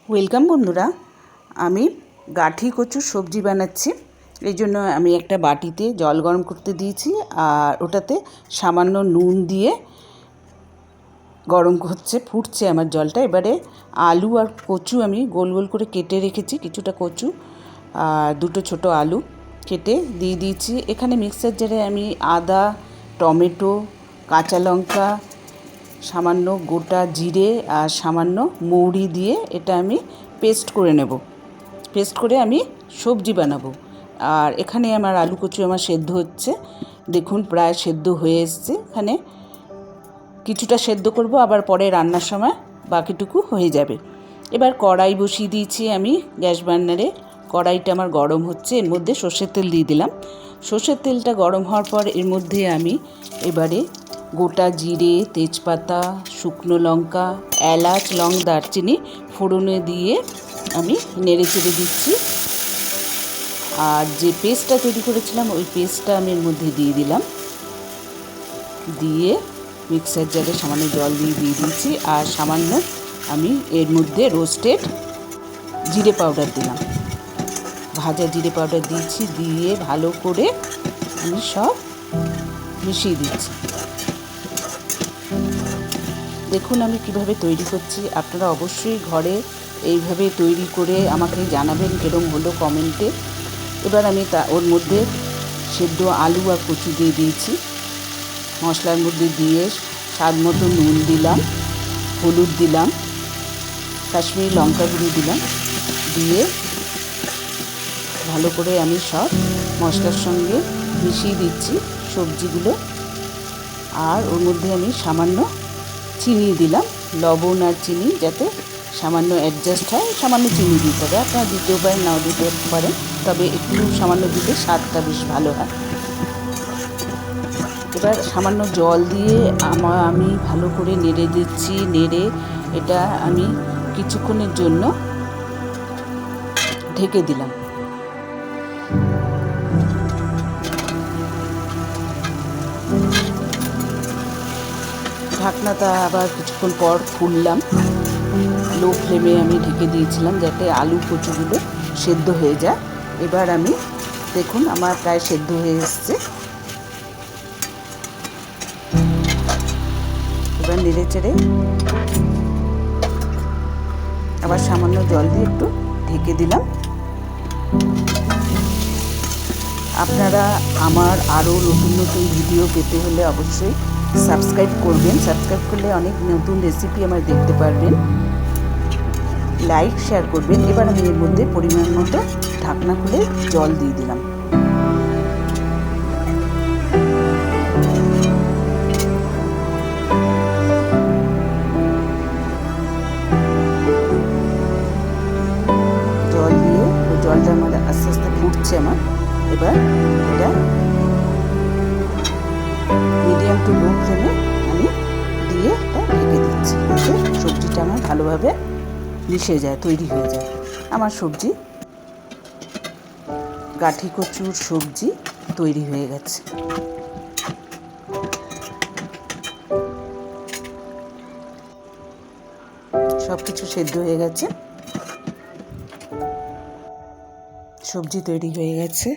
Welcome বন্ধুরা, আমি গাঠি কচুর সবজি বানাচ্ছি। এই জন্য আমি একটা বাটিতে জল গরম করতে দিয়েছি, আর ওটাতে সামান্য নুন দিয়ে গরম হচ্ছে, ফুটছে আমার জলটা। এবারে আলু আর কচু আমি গোল গোল করে কেটে রেখেছি, কিছুটা কচু আর দুটো ছোট আলু কেটে দিয়ে দিয়েছি। এখানে মিক্সার জারে আমি আদা, টমেটো, কাঁচা লঙ্কা, সামান্য গোটা জিরে আর সামান্য মৌরি দিয়ে এটা আমি পেস্ট করে নেব। পেস্ট করে আমি সবজি বানাবো। আর এখানে আমার আলু কচু আমার সেদ্ধ হচ্ছে, দেখুন প্রায় সেদ্ধ হয়ে এসছে। এখানে কিছুটা সেদ্ধ করব, আবার পরে রান্নার সময় বাকিটুকু হয়ে যাবে। এবার কড়াই বসিয়ে দিয়েছি আমি গ্যাস বার্নারে। কড়াইটা আমার গরম হচ্ছে, এর মধ্যে সর্ষের তেল দিয়ে দিলাম। সর্ষের তেলটা গরম হওয়ার পর এর মধ্যে আমি এবারে গোটা জিরে, তেজপাতা, শুকনো লঙ্কা, এলাচ, লং, দারচিনি ফোড়নে দিয়ে আমি নেড়ে চেড়ে দিচ্ছি। আর যে পেস্টটা তৈরি করেছিলাম ওই পেস্টটা আমি এর মধ্যে দিয়ে দিলাম। দিয়ে মিক্সার জারে সামান্য জল দিয়ে দিয়েছি, আর সামান্য আমি এর মধ্যে রোস্টেড জিরে পাউডার দিলাম, ভাজা জিরে পাউডার দিয়েছি। দিয়ে ভালো করে আমি সব মিশিয়ে দিচ্ছি। দেখুন আমি কিভাবে তৈরি করছি, আপনারা অবশ্যই ঘরে এইভাবে তৈরি করে আমাকে জানাবেন কিরম হলো কমেন্টে। এবার আমি ওর মধ্যে সেদ্ধ আলু আর কচু দিয়ে দিয়েছি। মশলার মধ্যে দিয়ে স্বাদ মতো নুন দিলাম, হলুদ দিলাম, কাশ্মীরি লঙ্কা গুঁড়ো দিলাম। দিয়ে ভালো করে আমি সব মশলার সঙ্গে মিশিয়ে দিচ্ছি সবজিগুলো। আর ওর মধ্যে আমি সামান্য চিনি দিলাম, লবণ আর চিনি যাতে সামান্য অ্যাডজাস্ট হয়, সামান্য চিনি দিতে হবে। আপনারা দিতেও পারেন, নাও দিতে পারেন, তবে একটু সামান্য দিলে স্বাদটা বেশ ভালো হয়। এবার সামান্য জল দিয়ে আমি ভালো করে নেড়ে দিচ্ছি। নেড়ে এটা আমি কিছুক্ষণের জন্য ঢেকে দিলাম। ঢাকনাটা আবার কিছুক্ষণ পর খুললাম। লো ফ্লেমে আমি ঢেকে দিয়েছিলাম যাতে আলু কচুগুলো সেদ্ধ হয়ে যায়। এবার আমি দেখুন আমার প্রায় সেদ্ধ হয়ে এসছে। এবার নেড়ে চেড়ে আবার সামান্য জল দিয়ে একটু ঢেকে দিলাম। আপনারা আমার আরও নতুন নতুন ভিডিও পেতে হলে অবশ্যই সাবস্ক্রাইব করবেন। সাবস্ক্রাইব করলে অনেক নতুন রেসিপি আমার দেখতে পারবেন। লাইক, শেয়ার করবেন। এবার আমি এর মধ্যে পরিমাণ মতো ঢাকনা খুলে জল দিয়ে দিলাম। জল দিয়ে জলটা আমার আস্তে আস্তে ফুটছে আমার। এবার এটা মিডিয়াম টু লো ফ্লেমে আমি দিয়ে এটা ঢেকে দিচ্ছি, যাতে সবজিটা আমার ভালোভাবে মিশে যায়, তৈরি হয়ে যায়। আমার সবজি গাঠি কচুর সবজি তৈরি হয়ে গেছে। সব কিছু সেদ্ধ হয়ে গেছে, সবজি তৈরি হয়ে গেছে।